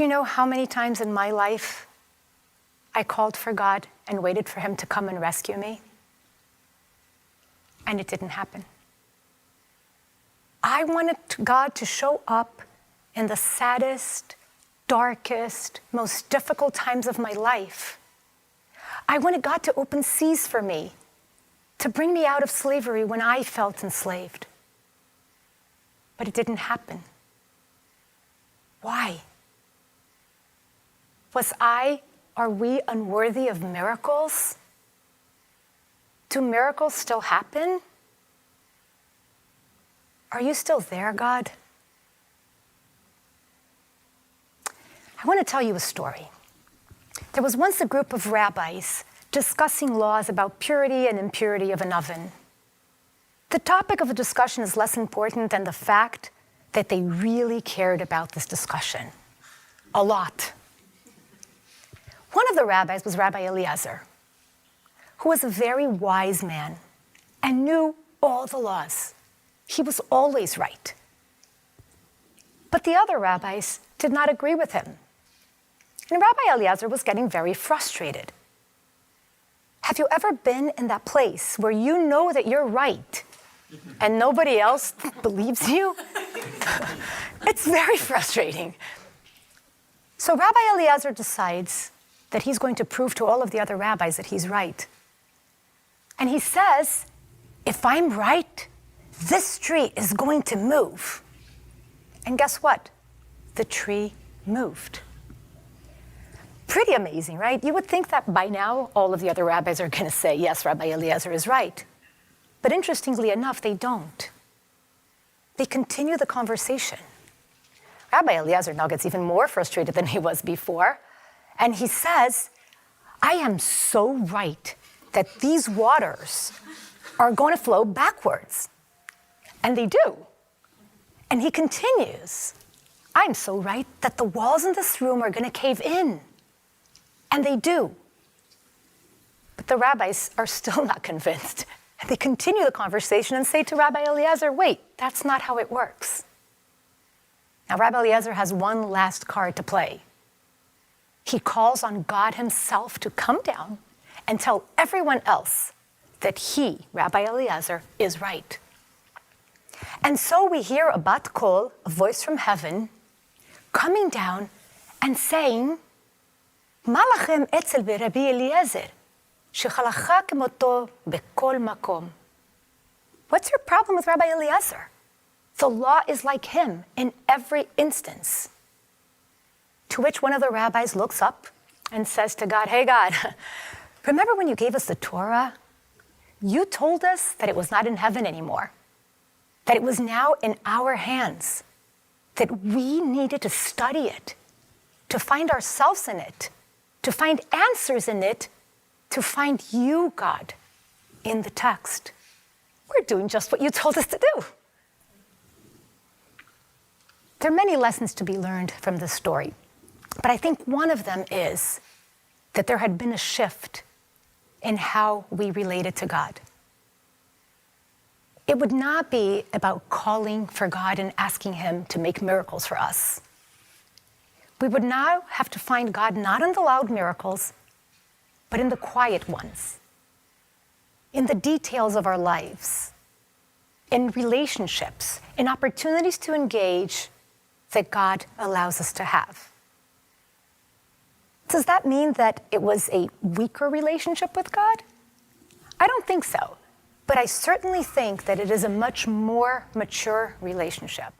Do you know how many times in my life I called for God and waited for him to come and rescue me? And it didn't happen. I wanted God to show up in the saddest, darkest, most difficult times of my life. I wanted God to open seas for me, to bring me out of slavery when I felt enslaved. But it didn't happen. Why? Are we unworthy of miracles? Do miracles still happen? Are you still there, God? I want to tell you a story. There was once a group of rabbis discussing laws about purity and impurity of an oven. The topic of the discussion is less important than the fact that they really cared about this discussion. A lot. One of the rabbis was Rabbi Eliezer, who was a very wise man and knew all the laws. He was always right. But the other rabbis did not agree with him. And Rabbi Eliezer was getting very frustrated. Have you ever been in that place where you know that you're right and nobody else believes you? It's very frustrating. So Rabbi Eliezer decides that he's going to prove to all of the other rabbis that he's right. And he says, if I'm right, this tree is going to move. And guess what? The tree moved. Pretty amazing, right? You would think that by now all of the other rabbis are going to say, yes, Rabbi Eliezer is right. But interestingly enough, they don't. They continue the conversation. Rabbi Eliezer now gets even more frustrated than he was before. And he says, I am so right that these waters are going to flow backwards. And they do. And he continues, I'm so right that the walls in this room are going to cave in. And they do. But the rabbis are still not convinced. And they continue the conversation and say to Rabbi Eliezer, wait, that's not how it works. Now, Rabbi Eliezer has one last card to play. He calls on God himself to come down and tell everyone else that he, Rabbi Eliezer, is right. And so we hear a bat kol, a voice from heaven, coming down and saying, מה לכם אצל ברבי אליעזר, שחלכה כמותו בכל מקום? What's your problem with Rabbi Eliezer? The law is like him in every instance. To which one of the rabbis looks up and says to God, hey God, remember when you gave us the Torah? You told us that it was not in heaven anymore, that it was now in our hands, that we needed to study it, to find ourselves in it, to find answers in it, to find you, God, in the text. We're doing just what you told us to do. There are many lessons to be learned from this story, but I think one of them is that there had been a shift in how we related to God. It would not be about calling for God and asking him to make miracles for us. We would now have to find God not in the loud miracles, but in the quiet ones, in the details of our lives, in relationships, in opportunities to engage that God allows us to have. Does that mean that it was a weaker relationship with God? I don't think so, but I certainly think that it is a much more mature relationship.